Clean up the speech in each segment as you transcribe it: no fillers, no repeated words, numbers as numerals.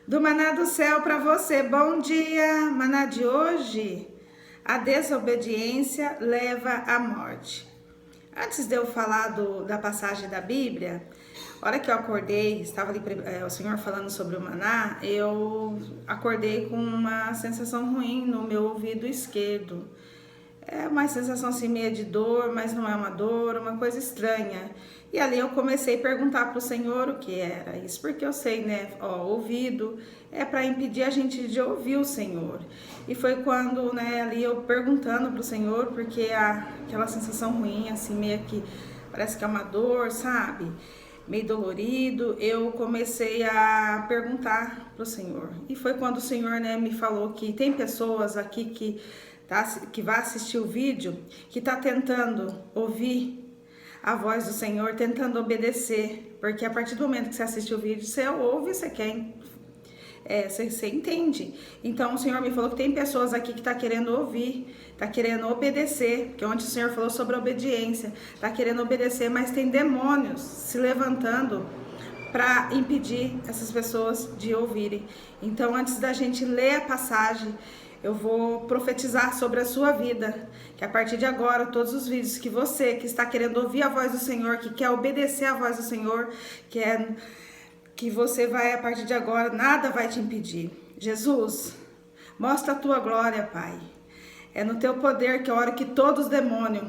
Do maná do céu para você. Bom dia! Maná de hoje: a desobediência leva à morte. Antes de eu falar da passagem da Bíblia, a hora que eu acordei, estava ali o Senhor falando sobre o maná, eu acordei com uma sensação ruim no meu ouvido esquerdo. É uma sensação assim meio de dor, mas não é uma dor, uma coisa estranha. E ali eu comecei a perguntar para o Senhor o que era isso, porque eu sei, né, ouvido é para impedir a gente de ouvir o Senhor. E foi quando, né, ali eu perguntando para o Senhor, porque aquela sensação ruim, assim, meio que parece que é uma dor, sabe? Meio dolorido, eu comecei a perguntar para o Senhor. E foi quando o Senhor, né, me falou que tem pessoas aqui que vai assistir o vídeo, que está tentando ouvir a voz do Senhor, tentando obedecer, porque a partir do momento que você assiste o vídeo, você ouve, você quer, você entende. Então o Senhor me falou que tem pessoas aqui que está querendo ouvir, está querendo obedecer, porque ontem o Senhor falou sobre a obediência, está querendo obedecer, mas tem demônios se levantando para impedir essas pessoas de ouvirem. Então, antes da gente ler a passagem, eu vou profetizar sobre a sua vida, que a partir de agora, todos os vídeos que você que está querendo ouvir a voz do Senhor, que quer obedecer a voz do Senhor, que você vai, a partir de agora, nada vai te impedir. Jesus, mostra a tua glória, Pai. É no teu poder que eu oro que todos os demônios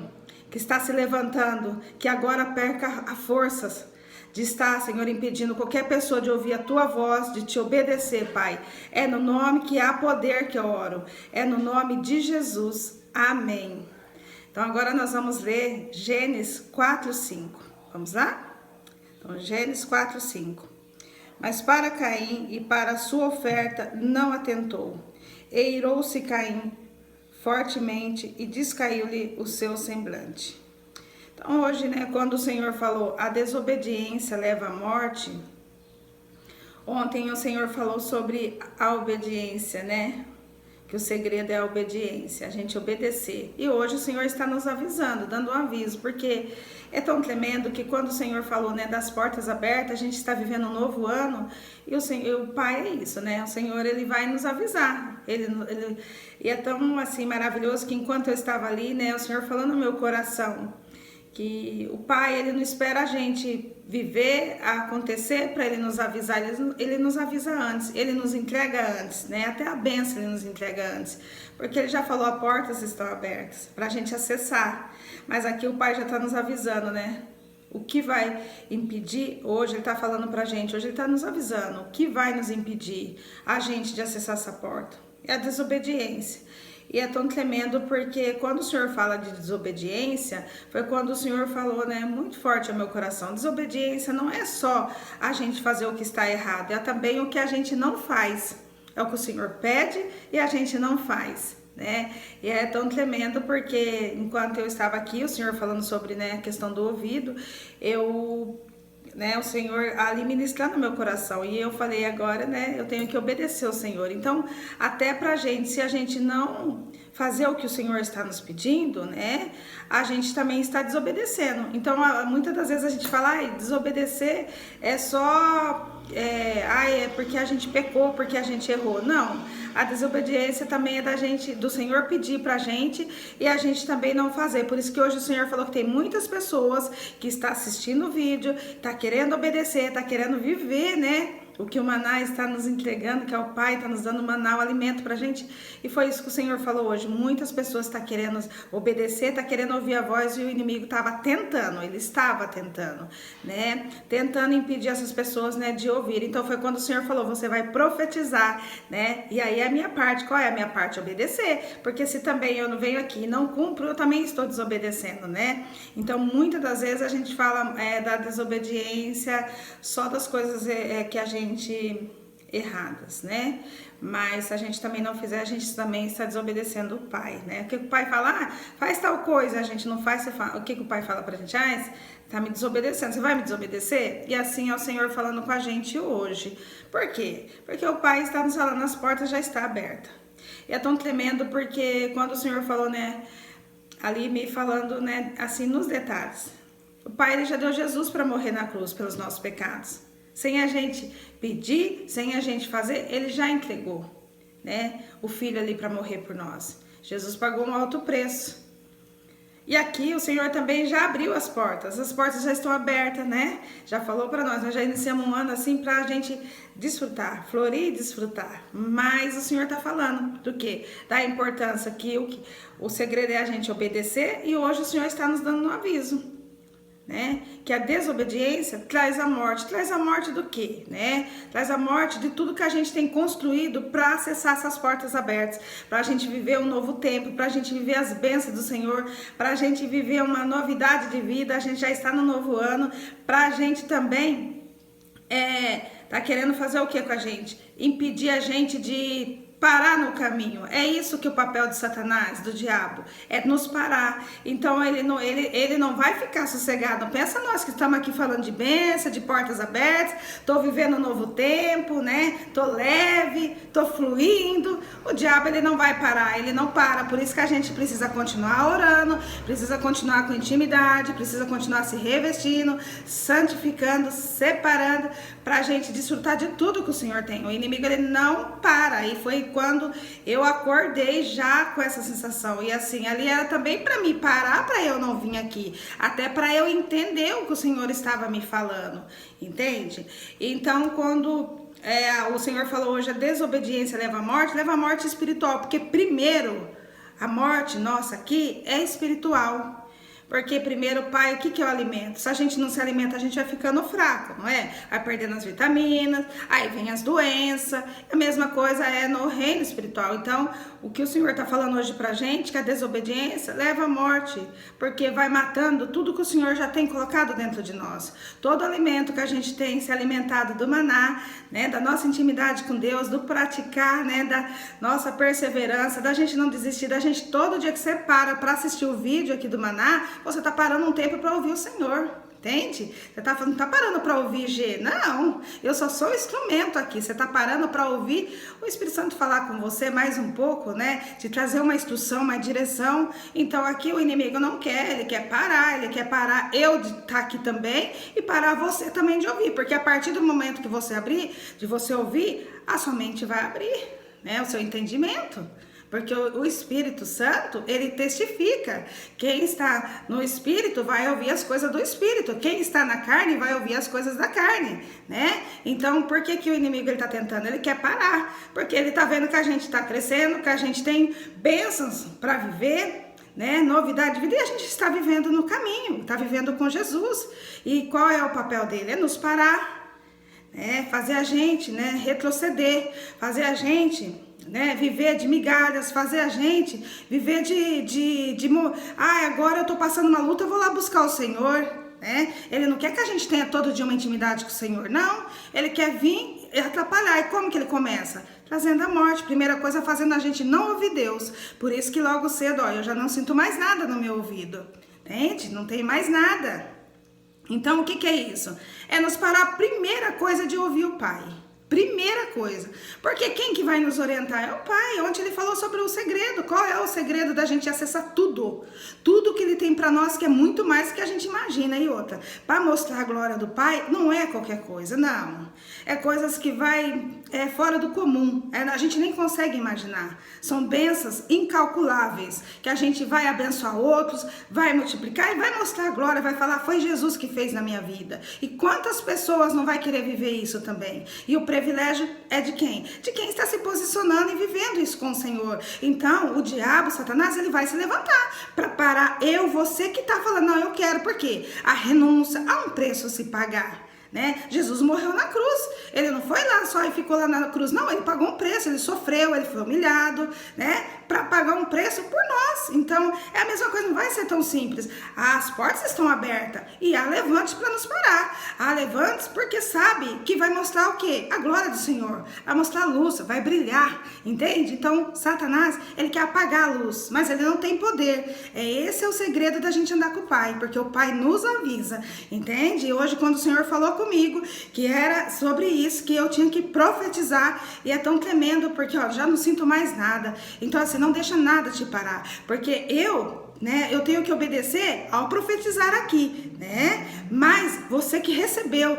que está se levantando, que agora perca as forças de estar, Senhor, impedindo qualquer pessoa de ouvir a tua voz, de te obedecer, Pai. É no nome que há poder que eu oro. É no nome de Jesus. Amém. Então agora nós vamos ler Gênesis 4:5. Vamos lá? Então, Gênesis 4:5. Mas para Caim e para a sua oferta não atentou. E irou-se Caim fortemente e descaiu-lhe o seu semblante. Então hoje, né, quando o Senhor falou a desobediência leva à morte, ontem o Senhor falou sobre a obediência, né? Que o segredo é a obediência, a gente obedecer. E hoje o Senhor está nos avisando, dando um aviso, porque é tão tremendo que quando o Senhor falou, né, das portas abertas, a gente está vivendo um novo ano, e o Pai é isso, né? O Senhor, Ele vai nos avisar. E é tão, assim, maravilhoso que enquanto eu estava ali, né, o Senhor falando no meu coração, que o Pai, Ele não espera a gente viver, acontecer para Ele nos avisar, Ele nos avisa antes, Ele nos entrega antes, né? Até a bênção Ele nos entrega antes, porque Ele já falou, as portas estão abertas para a gente acessar, mas aqui o Pai já está nos avisando, né? O que vai impedir, hoje Ele está falando para a gente, hoje Ele está nos avisando, o que vai nos impedir a gente de acessar essa porta? É a desobediência. E é tão tremendo porque quando o Senhor fala de desobediência, foi quando o Senhor falou, né, muito forte ao meu coração. Desobediência não é só a gente fazer o que está errado, é também o que a gente não faz. É o que o Senhor pede e a gente não faz, né? E é tão tremendo porque enquanto eu estava aqui, o Senhor falando sobre, né, a questão do ouvido, o Senhor ali ministrando no meu coração, e eu falei agora, né, eu tenho que obedecer ao Senhor. Então, até pra gente, se a gente não fazer o que o Senhor está nos pedindo, né, a gente também está desobedecendo. Então, muitas das vezes a gente fala, desobedecer é só, é porque a gente pecou, porque a gente errou. Não, a desobediência também é do Senhor pedir pra gente e a gente também não fazer. Por isso que hoje o Senhor falou que tem muitas pessoas que estão assistindo o vídeo, tá querendo obedecer, tá querendo viver, né? O que o maná está nos entregando, que é o Pai, está nos dando maná, o alimento pra gente. E foi isso que o Senhor falou hoje. Muitas pessoas estão querendo obedecer, estão querendo ouvir a voz, e o inimigo ele estava tentando, né? Tentando impedir essas pessoas, né, de ouvir. Então foi quando o Senhor falou, você vai profetizar, né? E aí a minha parte, qual é a minha parte? Obedecer. Porque se também eu não venho aqui e não cumpro, eu também estou desobedecendo, né? Então muitas das vezes a gente fala da desobediência, só das coisas que a gente erradas, né? Mas se a gente também não fizer, a gente também está desobedecendo o Pai, né? O que o Pai fala? Faz tal coisa, a gente não faz, o que o Pai fala pra gente? Tá me desobedecendo, você vai me desobedecer? E assim é o Senhor falando com a gente hoje. Por quê? Porque o Pai está nos falando, as portas já estão abertas. E é tão tremendo porque quando o Senhor falou, né, ali me falando, né, assim, nos detalhes. O Pai, Ele já deu Jesus para morrer na cruz pelos nossos pecados. Sem a gente pedir, sem a gente fazer, ele já entregou, né, o Filho ali para morrer por nós. Jesus pagou um alto preço. E aqui o Senhor também já abriu as portas já estão abertas, né? Já falou para nós já iniciamos um ano assim para a gente desfrutar, florir e desfrutar. Mas o Senhor está falando do quê? Da importância que o segredo é a gente obedecer, e hoje o Senhor está nos dando um aviso, né? Que a desobediência traz a morte do quê, né? Traz a morte de tudo que a gente tem construído para acessar essas portas abertas, para a gente viver um novo tempo, para a gente viver as bênçãos do Senhor, para a gente viver uma novidade de vida. A gente já está no novo ano, para a gente também tá querendo fazer o que com a gente? Impedir a gente de parar no caminho. É isso que o papel de Satanás, do diabo, é nos parar. Então ele não vai ficar sossegado. Pensa nós que estamos aqui falando de bênção, de portas abertas, tô vivendo um novo tempo, né? Tô leve, tô fluindo. O diabo, ele não vai parar, ele não para. Por isso que a gente precisa continuar orando, precisa continuar com intimidade, precisa continuar se revestindo, santificando, separando, pra gente desfrutar de tudo que o Senhor tem. O inimigo, ele não para. E foi quando eu acordei já com essa sensação. E assim, ali era também para me parar, para eu não vir aqui, até para eu entender o que o Senhor estava me falando, entende? Então, quando o Senhor falou hoje, a desobediência leva à morte espiritual, porque primeiro, a morte nossa aqui é espiritual. Porque primeiro, Pai, o que é o alimento? Se a gente não se alimenta, a gente vai ficando fraco, não é? Vai perdendo as vitaminas, aí vem as doenças. A mesma coisa é no reino espiritual. Então, o que o Senhor está falando hoje pra gente, que a desobediência leva à morte, porque vai matando tudo que o Senhor já tem colocado dentro de nós. Todo alimento que a gente tem se alimentado do maná, né, da nossa intimidade com Deus, do praticar, né, da nossa perseverança, da gente não desistir, da gente todo dia que você para assistir o vídeo aqui do maná, você está parando um tempo para ouvir o Senhor, entende? Você não está parando para ouvir G, não, eu só sou o instrumento aqui. Você está parando para ouvir o Espírito Santo falar com você mais um pouco, né? De trazer uma instrução, uma direção. Então aqui o inimigo não quer, ele quer parar eu de estar aqui também e parar você também de ouvir, porque a partir do momento que você abrir, de você ouvir, a sua mente vai abrir, né? O seu entendimento. Porque o Espírito Santo, ele testifica. Quem está no Espírito vai ouvir as coisas do Espírito. Quem está na carne vai ouvir as coisas da carne, né? Então, por que o inimigo está tentando? Ele quer parar. Porque ele está vendo que a gente está crescendo, que a gente tem bênçãos para viver, né? Novidade de vida. E a gente está vivendo no caminho, está vivendo com Jesus. E qual é o papel dele? É nos parar, né? Fazer a gente, né, retroceder, fazer a gente, né, viver de migalhas, fazer a gente viver agora eu tô passando uma luta, eu vou lá buscar o Senhor, né? Ele não quer que a gente tenha todo dia uma intimidade com o Senhor, não. Ele quer vir e atrapalhar. E como que ele começa? Trazendo a morte. Primeira coisa, fazendo a gente não ouvir Deus. Por isso que logo cedo, eu já não sinto mais nada no meu ouvido, entende? Não tem mais nada. Então, o que é isso? É nos parar, a primeira coisa, de ouvir o Pai. Primeira coisa, porque quem que vai nos orientar é o Pai. Ontem ele falou sobre o segredo. Qual é o segredo da gente acessar tudo que ele tem para nós, que é muito mais do que a gente imagina. E outra, para mostrar a glória do Pai, não é qualquer coisa, não. É coisas que vai fora do comum, a gente nem consegue imaginar. São bênçãos incalculáveis, que a gente vai abençoar outros, vai multiplicar e vai mostrar a glória, vai falar, foi Jesus que fez na minha vida. E quantas pessoas não vai querer viver isso também? E o privilégio é de quem? De quem está se posicionando e vivendo isso com o Senhor. Então, o diabo, Satanás, ele vai se levantar para parar você que está falando, não, eu quero. Por quê? A renúncia, há um preço a se pagar, né? Jesus morreu na cruz, ele não foi lá só e ficou lá na cruz, não, ele pagou um preço, ele sofreu, ele foi humilhado, né? Para pagar um preço por nós. Então, é a mesma coisa, não vai ser tão simples. As portas estão abertas e há levantes para nos parar. Há levantes porque sabe que vai mostrar o quê? A glória do Senhor, vai mostrar a luz, vai brilhar, entende? Então, Satanás, ele quer apagar a luz, mas ele não tem poder. Esse é o segredo da gente andar com o Pai, porque o Pai nos avisa, entende? E hoje, quando o Senhor falou comigo que era sobre isso, que eu tinha que profetizar, e é tão tremendo, porque já não sinto mais nada. Então, assim, não deixa nada te parar, porque eu tenho que obedecer ao profetizar aqui, né? Mas você que recebeu,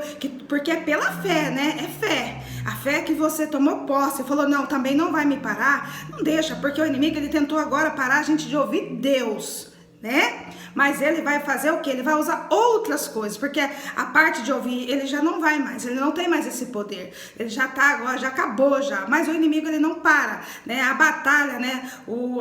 porque é pela fé, né? É fé. A fé que você tomou posse, falou, não, também não vai me parar. Não deixa, porque o inimigo, ele tentou agora parar a gente de ouvir Deus, né? Mas ele vai fazer o quê? Ele vai usar outras coisas, porque a parte de ouvir, ele já não vai mais, ele não tem mais esse poder. Ele já tá agora, já acabou já. Mas o inimigo, ele não para, né? A batalha, né?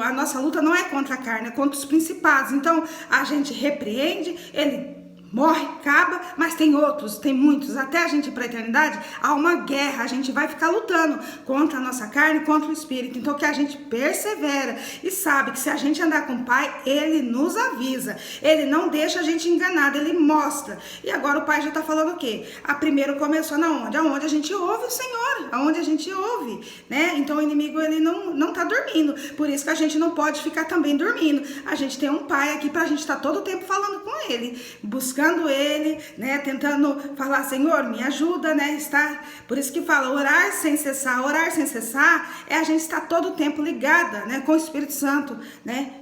A nossa luta não é contra a carne, é contra os principados. Então, a gente repreende, ele morre, acaba, mas tem outros, tem muitos, até a gente ir para a eternidade, há uma guerra, a gente vai ficar lutando contra a nossa carne, contra o espírito, então que a gente persevera e sabe que se a gente andar com o Pai, Ele nos avisa, Ele não deixa a gente enganado, Ele mostra, e agora o Pai já está falando o quê? A primeiro começou na onde? Aonde a gente ouve o Senhor, aonde a gente ouve, né? Então o inimigo, ele não tá dormindo, por isso que a gente não pode ficar também dormindo, a gente tem um Pai aqui pra gente estar todo o tempo falando com Ele, buscando Ele, né, tentando falar, Senhor, me ajuda, né, por isso que fala, orar sem cessar é a gente estar todo o tempo ligada, né, com o Espírito Santo, né,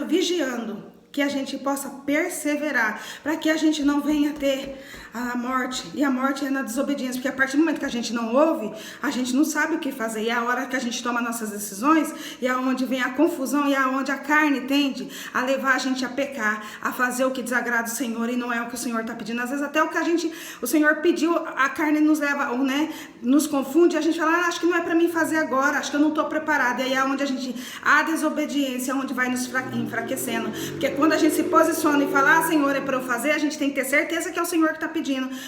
vigiando, que a gente possa perseverar, para que a gente não venha ter a morte, e a morte é na desobediência, porque a partir do momento que a gente não ouve, a gente não sabe o que fazer, e é a hora que a gente toma nossas decisões, e é onde vem a confusão, e é onde a carne tende a levar a gente a pecar, a fazer o que desagrada o Senhor, e não é o que o Senhor está pedindo, às vezes até o Senhor pediu, a carne nos leva, ou, né, nos confunde, e a gente fala, acho que não é para mim fazer agora, acho que eu não estou preparada, e aí é onde a desobediência, onde vai nos enfraquecendo, porque quando a gente se posiciona e fala, Senhor, é para eu fazer, a gente tem que ter certeza que é o Senhor que está pedindo,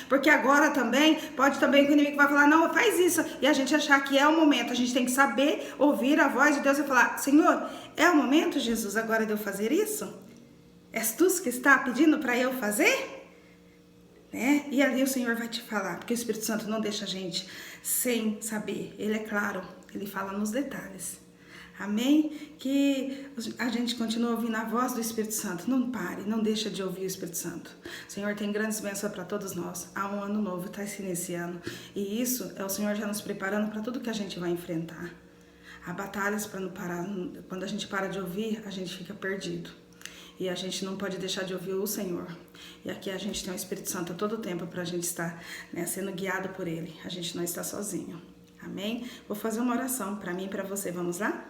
porque agora também, pode também que o inimigo vai falar, não, faz isso, e a gente achar que é o momento, a gente tem que saber ouvir a voz de Deus e falar, Senhor, é o momento, Jesus, agora de eu fazer isso? És tu que está pedindo para eu fazer? Né? E ali o Senhor vai te falar, porque o Espírito Santo não deixa a gente sem saber, ele é claro, ele fala nos detalhes. Amém? Que a gente continue ouvindo a voz do Espírito Santo. Não pare, não deixa de ouvir o Espírito Santo. O Senhor tem grandes bênçãos para todos nós. Há um ano novo, está se iniciando. E isso é o Senhor já nos preparando para tudo que a gente vai enfrentar. Há batalhas para não parar. Quando a gente para de ouvir, a gente fica perdido. E a gente não pode deixar de ouvir o Senhor. E aqui a gente tem o Espírito Santo a todo tempo para a gente estar, né, sendo guiado por Ele. A gente não está sozinho. Amém? Vou fazer uma oração para mim e para você. Vamos lá?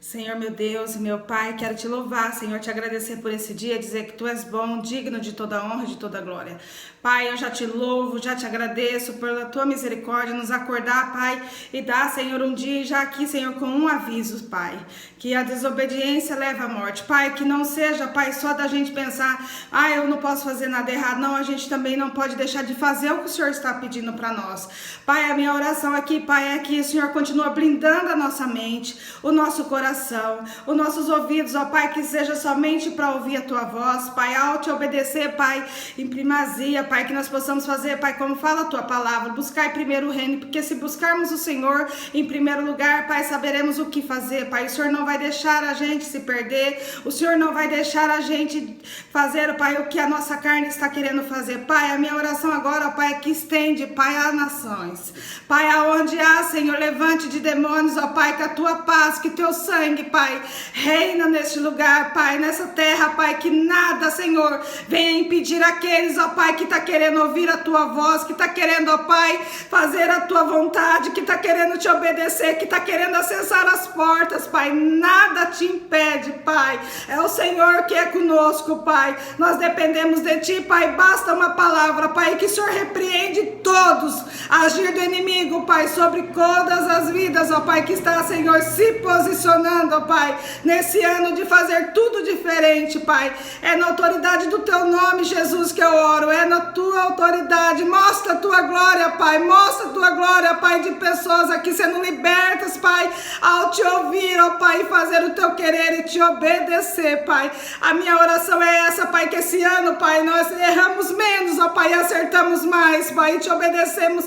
Senhor, meu Deus e meu Pai, quero te louvar, Senhor, te agradecer por esse dia, dizer que Tu és bom, digno de toda honra e de toda glória. Pai, eu já te louvo, já te agradeço pela Tua misericórdia, nos acordar, Pai, e dar, Senhor, um dia já aqui, Senhor, com um aviso, Pai, que a desobediência leva à morte. Pai, que não seja, Pai, só da gente pensar, eu não posso fazer nada errado. Não, a gente também não pode deixar de fazer o que o Senhor está pedindo para nós. Pai, a minha oração aqui, Pai, é que o Senhor continua blindando a nossa mente, o nosso coração, os nossos ouvidos, ó Pai, que seja somente para ouvir a Tua voz, Pai, ao te obedecer, Pai, em primazia, Pai, que nós possamos fazer, Pai, como fala a Tua palavra, buscar primeiro o reino, porque se buscarmos o Senhor em primeiro lugar, Pai, saberemos o que fazer, Pai, o Senhor não vai deixar a gente se perder, o Senhor não vai deixar a gente fazer, Pai, o que a nossa carne está querendo fazer, Pai, a minha oração agora, ó Pai, é que estende, Pai, a nações, Pai, aonde há, Senhor, levante de demônios, ó Pai, que a Tua paz, que Teu sangue, Pai, reina neste lugar, Pai, nessa terra, Pai, que nada, Senhor, venha impedir aqueles, ó Pai, que está querendo ouvir a Tua voz, que está querendo, ó Pai, fazer a Tua vontade, que está querendo te obedecer, que está querendo acessar as portas, Pai, nada te impede, Pai, é o Senhor que é conosco, Pai, nós dependemos de Ti, Pai, basta uma palavra, Pai, que o Senhor repreende todos, agir do inimigo, Pai, sobre todas as vidas, ó Pai, que está, Senhor, se posicionando, ó Pai, nesse ano de fazer tudo diferente, Pai, é na autoridade do Teu nome, Jesus, que eu oro, é na Tua autoridade, mostra a Tua glória, Pai, mostra a Tua glória, Pai, de pessoas aqui sendo libertas, Pai, ao te ouvir, ó Pai, fazer o Teu querer e te obedecer, Pai, a minha oração é essa, Pai, que esse ano, Pai, nós erramos menos, ó Pai, e acertamos mais, Pai, e te obedecemos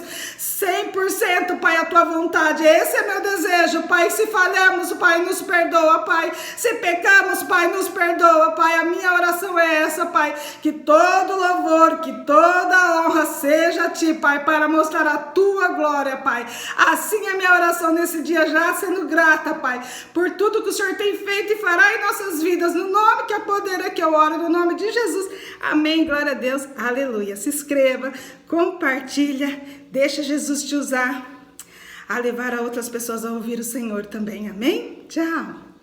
100%, Pai, a tua vontade. Esse é meu desejo, Pai. Se falhamos, Pai, nos perdoa, Pai. Se pecamos, Pai, nos perdoa, Pai. A minha oração é essa, Pai. Que todo louvor, que toda honra seja a Ti, Pai, para mostrar a Tua glória, Pai. Assim é a minha oração nesse dia, já sendo grata, Pai, por tudo que o Senhor tem feito e fará em nossas vidas. No nome que é poder é que eu oro, no nome de Jesus. Amém, glória a Deus, aleluia. Se inscreva, compartilha, deixa Jesus te usar a levar a outras pessoas a ouvir o Senhor também, amém? Tchau!